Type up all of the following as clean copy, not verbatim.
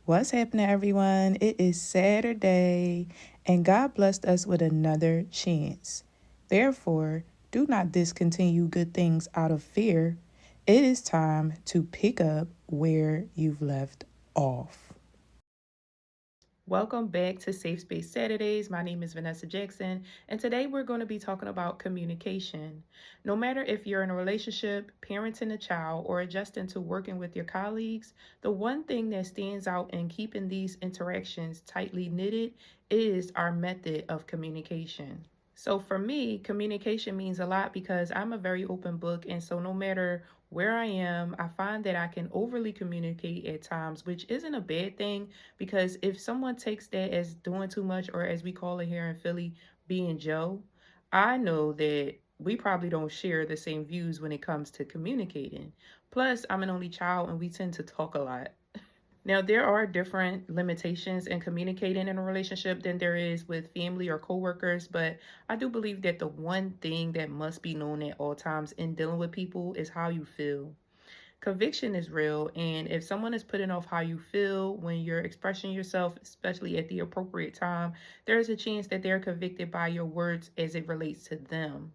What's happening, everyone? It is Saturday, and God blessed us with another chance. Therefore, do not discontinue good things out of fear. It is time to pick up where you've left off. Welcome back to Safe Space Saturdays. My name is Vanessa Jackson, and today we're going to be talking about communication. No matter if you're in a relationship, parenting a child, or adjusting to working with your colleagues, the one thing that stands out in keeping these interactions tightly knitted is our method of communication. So for me, communication means a lot because I'm a very open book. And so no matter where I am, I find that I can overly communicate at times, which isn't a bad thing because if someone takes that as doing too much, or as we call it here in Philly, being Joe, I know that we probably don't share the same views when it comes to communicating. Plus, I'm an only child and we tend to talk a lot. Now, there are different limitations in communicating in a relationship than there is with family or coworkers, but I do believe that the one thing that must be known at all times in dealing with people is how you feel. Conviction is real, and if someone is putting off how you feel when you're expressing yourself, especially at the appropriate time, there is a chance that they're convicted by your words as it relates to them.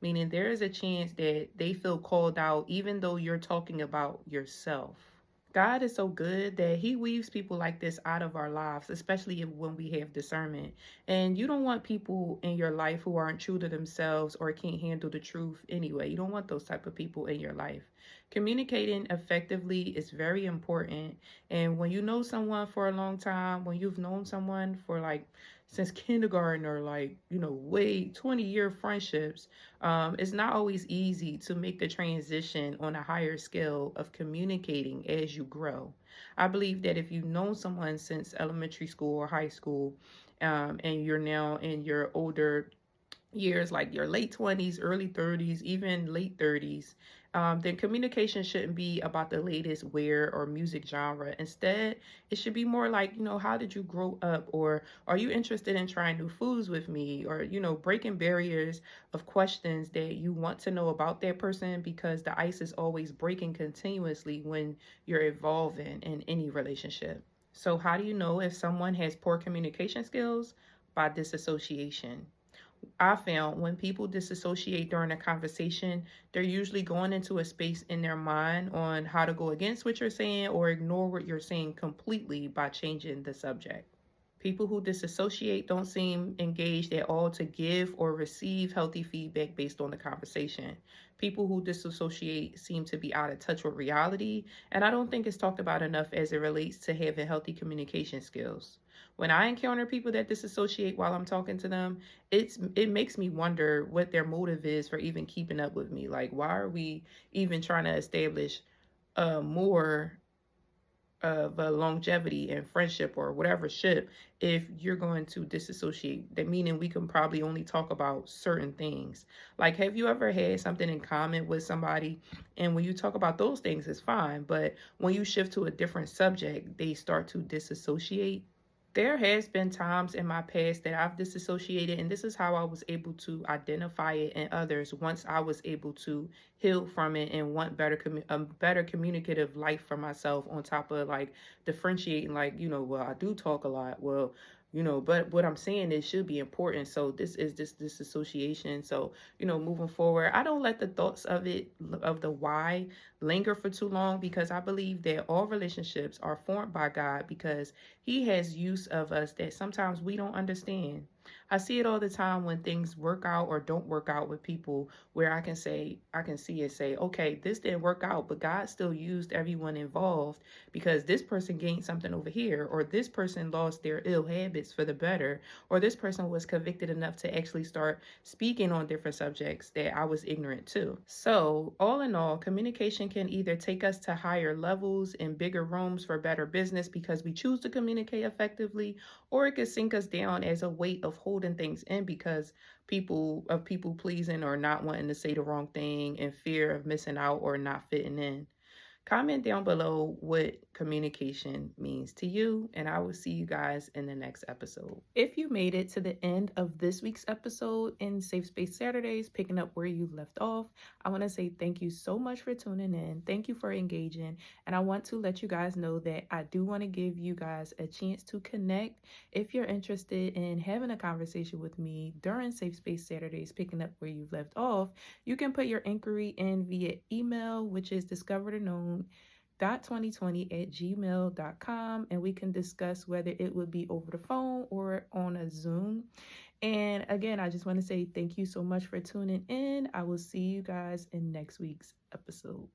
Meaning, there is a chance that they feel called out even though you're talking about yourself. God is so good that He weaves people like this out of our lives, especially when we have discernment. And you don't want people in your life who aren't true to themselves or can't handle the truth anyway. You don't want those type of people in your life. Communicating effectively is very important. And when you know someone for a long time, when you've known someone for like since kindergarten or like, way 20-year friendships, it's not always easy to make the transition on a higher scale of communicating as you grow. I believe that if you've known someone since elementary school or high school, and you're now in your older years, like your late 20s, early 30s, even late 30s, then communication shouldn't be about the latest wear or music genre. Instead, it should be more like, how did you grow up? Or are you interested in trying new foods with me? Or, breaking barriers of questions that you want to know about that person, because the ice is always breaking continuously when you're evolving in any relationship. So, how do you know if someone has poor communication skills? By disassociation. I found when people disassociate during a conversation, they're usually going into a space in their mind on how to go against what you're saying or ignore what you're saying completely by changing the subject. People who disassociate don't seem engaged at all to give or receive healthy feedback based on the conversation. People who disassociate seem to be out of touch with reality, and I don't think it's talked about enough as it relates to having healthy communication skills. When I encounter people that disassociate while I'm talking to them, it makes me wonder what their motive is for even keeping up with me. Like, why are we even trying to establish more of a longevity and friendship or whatever ship if you're going to disassociate? That meaning we can probably only talk about certain things. Like, have you ever had something in common with somebody, and when you talk about those things it's fine, but when you shift to a different subject they start to disassociate? There has been times in my past that I've disassociated, and this is how I was able to identify it in others once I was able to heal from it and want a better communicative life for myself, on top of like differentiating, like, well, I do talk a lot. Well, but what I'm saying is should be important. So this is this disassociation. So, moving forward, I don't let the thoughts of the why linger for too long, because I believe that all relationships are formed by God because He has use of us that sometimes we don't understand. I see it all the time when things work out or don't work out with people, where I can see and say, okay, this didn't work out, but God still used everyone involved because this person gained something over here, or this person lost their ill habits for the better, or this person was convicted enough to actually start speaking on different subjects that I was ignorant to. So, all in all, communication can either take us to higher levels in bigger rooms for better business because we choose to communicate effectively, or it could sink us down as a weight of holding things in because people pleasing or not wanting to say the wrong thing and fear of missing out or not fitting in. Comment down below what communication means to you, and I will see you guys in the next episode. If you made it to the end of this week's episode in Safe Space Saturdays, picking up where you left off, I want to say thank you so much for tuning in. Thank you for engaging. And I want to let you guys know that I do want to give you guys a chance to connect. If you're interested in having a conversation with me during Safe Space Saturdays, picking up where you've left off, you can put your inquiry in via email, which is discoveredandknown.2020@gmail.com, and we can discuss whether it would be over the phone or on a Zoom. And again, I just want to say thank you so much for tuning in. I will see you guys in next week's episode.